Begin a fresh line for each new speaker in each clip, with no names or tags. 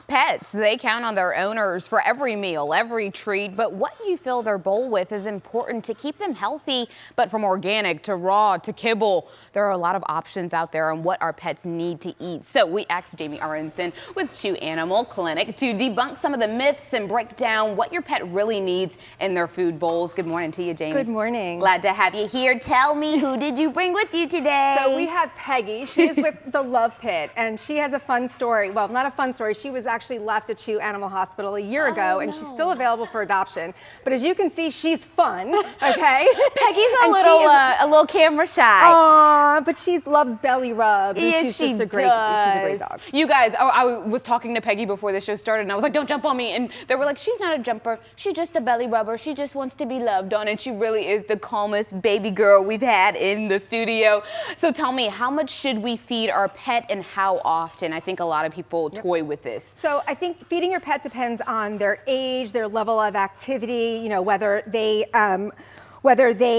Pets, they count on their owners for every meal, every treat, but what you fill their bowl with is important to keep them healthy. But from organic to raw to kibble, there are a lot of options out there on what our pets need to eat. So we asked Jaime Aronson with Chew Animal Clinic to debunk some of the myths and break down what your pet really needs in their food bowls. Good morning to you, Jaime.
Good morning.
Glad to have you here. Tell me, who did you bring with you today?
So we have Peggy. She is with the Love Pit, and she has a fun story. Well, not a fun story. She was actually left at Chew Animal Hospital a year ago, and she's still available for adoption. But as you can see, she's fun, okay?
Peggy's a little camera shy.
Aww, but she loves belly rubs. And
Yes,
she's
she
just a great,
does.
she's a great dog.
You guys, I was talking to Peggy before the show started, and I was like, don't jump on me. And they were like, she's not a jumper. She's just a belly rubber. She just wants to be loved on, and she really is the calmest baby girl we've had in the studio. So tell me, how much should we feed our pet and how often? I think a lot of people toy with this.
So I think feeding your pet depends on their age, their level of activity, you know, whether they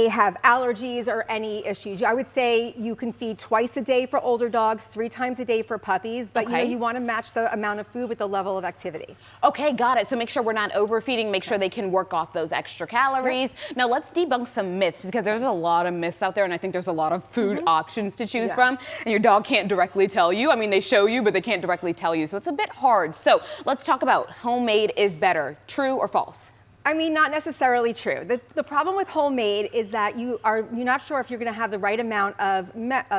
have allergies or any issues. I would say you can feed twice a day for older dogs, 3 times a day for puppies, but you know, you want to match the amount of food with the level of activity.
Okay, got it. So make sure we're not overfeeding, make sure they can work off those extra calories. Now let's debunk some myths, because there's a lot of myths out there, and I think there's a lot of food options to choose from, and your dog can't directly tell you. I mean, they show you, but they can't directly tell you, so it's a bit hard. So let's talk about homemade is better. True or false?
I mean, not necessarily true. The problem with homemade is that you're not sure if you're going to have the right amount of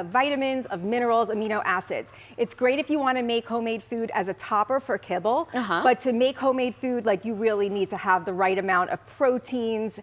vitamins, of minerals, amino acids. It's great if you want to make homemade food as a topper for kibble, but to make homemade food, like, you really need to have the right amount of proteins,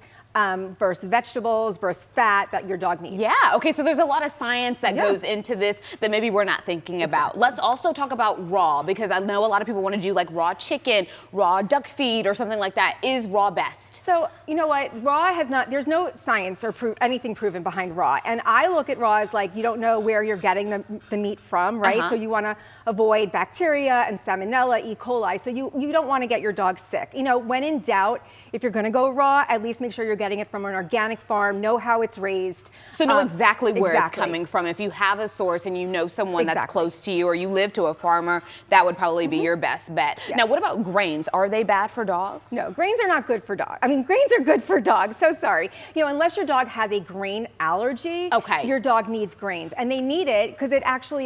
versus vegetables versus fat that your dog needs.
Yeah, okay, so there's a lot of science that goes into this that maybe we're not thinking about. Let's also talk about raw, because I know a lot of people want to do like raw chicken, raw duck feed, or something like that. Is raw best?
So, you know what, raw has not, there's no science or anything proven behind raw. And I look at raw as like, you don't know where you're getting the meat from, right? So you want to avoid bacteria and salmonella, E. coli. So you don't want to get your dog sick. You know, when in doubt, if you're going to go raw, at least make sure you're getting it from an organic farm, know how it's raised.
So know exactly where it's coming from. If you have a source and you know someone that's close to you, or you live to a farmer, that would probably be your best bet. Now, what about grains? Are they bad for dogs?
No, grains are not good for dogs. I mean, grains are good for dogs, so sorry. You know, unless your dog has a grain allergy, your dog needs grains. And they need it because it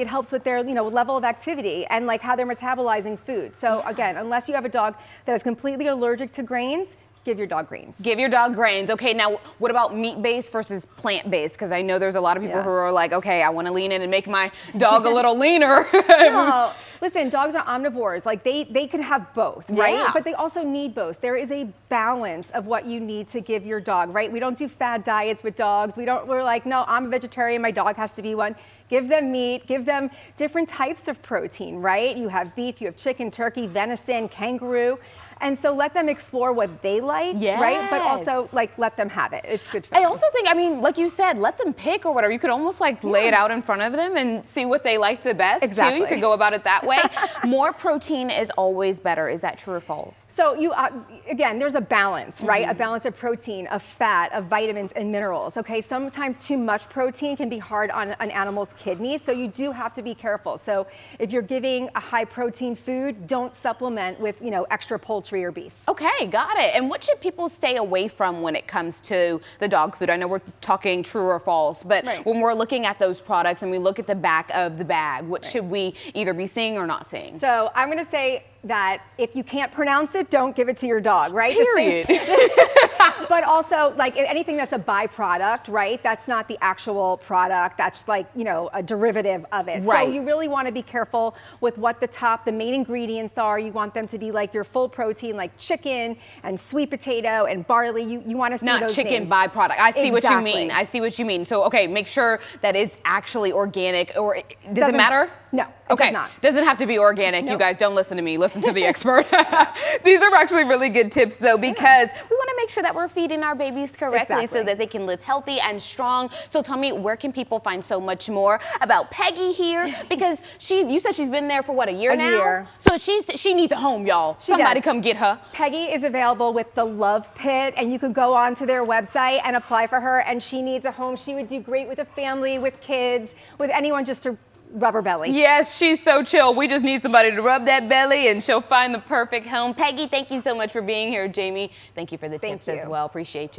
helps with their, you know, level of activity and like how they're metabolizing food. So again, unless you have a dog that is completely allergic to grains, give your dog grains. Give your dog grains.
Okay, now what about meat-based versus plant-based? Because I know there's a lot of people who are like, okay, I want to lean in and make my dog a little leaner.
No, listen, dogs are omnivores. Like they can have both, right? But they also need both. There is a balance of what you need to give your dog, right? We don't do fad diets with dogs. We're like, no, I'm a vegetarian, my dog has to be one. Give them meat, give them different types of protein, right? You have beef, you have chicken, turkey, venison, kangaroo. And so let them explore what they like, right? But also, like, let them have it. It's good for them.
I also think, I mean, like you said, let them pick or whatever. You could almost like lay it out in front of them and see what they like the best too. You could go about it that way. More protein is always better. Is that true or false?
So you, again, there's a balance, right? A balance of protein, of fat, of vitamins and minerals, okay? Sometimes too much protein can be hard on an animal's kidneys, so you do have to be careful. So if you're giving a high protein food, don't supplement with, you know, extra poultry or beef.
Okay, got it. And what should people stay away from when it comes to the dog food? I know we're talking true or false, but when we're looking at those products and we look at the back of the bag, what should we either be seeing or not seeing?
So I'm going to say that if you can't pronounce it, don't give it to your dog, right?
Period.
But also, like, anything that's a byproduct, right? That's not the actual product. That's like, you know, a derivative of it.
Right.
So you really want to be careful with what the main ingredients are. You want them to be like your full protein, like chicken and sweet potato and barley. You want to see
not
those
chicken
things.
byproduct. I see what you mean. I see what you mean. So, okay, make sure that it's actually organic, or does it matter?
No, it does not.
Doesn't have to be organic. You guys don't listen to me. Listen to the expert. These are actually really good tips, though, because we want to make sure that we're feeding our babies correctly so that they can live healthy and strong. So tell me, where can people find so much more about Peggy here? Because you said she's been there for what, a year now?
A year.
So she needs a home, y'all. Somebody come get her.
Peggy is available with the Love Pit, and you can go onto their website and apply for her, and she needs a home. She would do great with a family, with kids, with anyone just to rubber belly.
Yes, she's so chill. We just need somebody to rub that belly and she'll find the perfect home. Peggy, thank you so much for being here. Jamie, thank you for the tips as well. Appreciate you.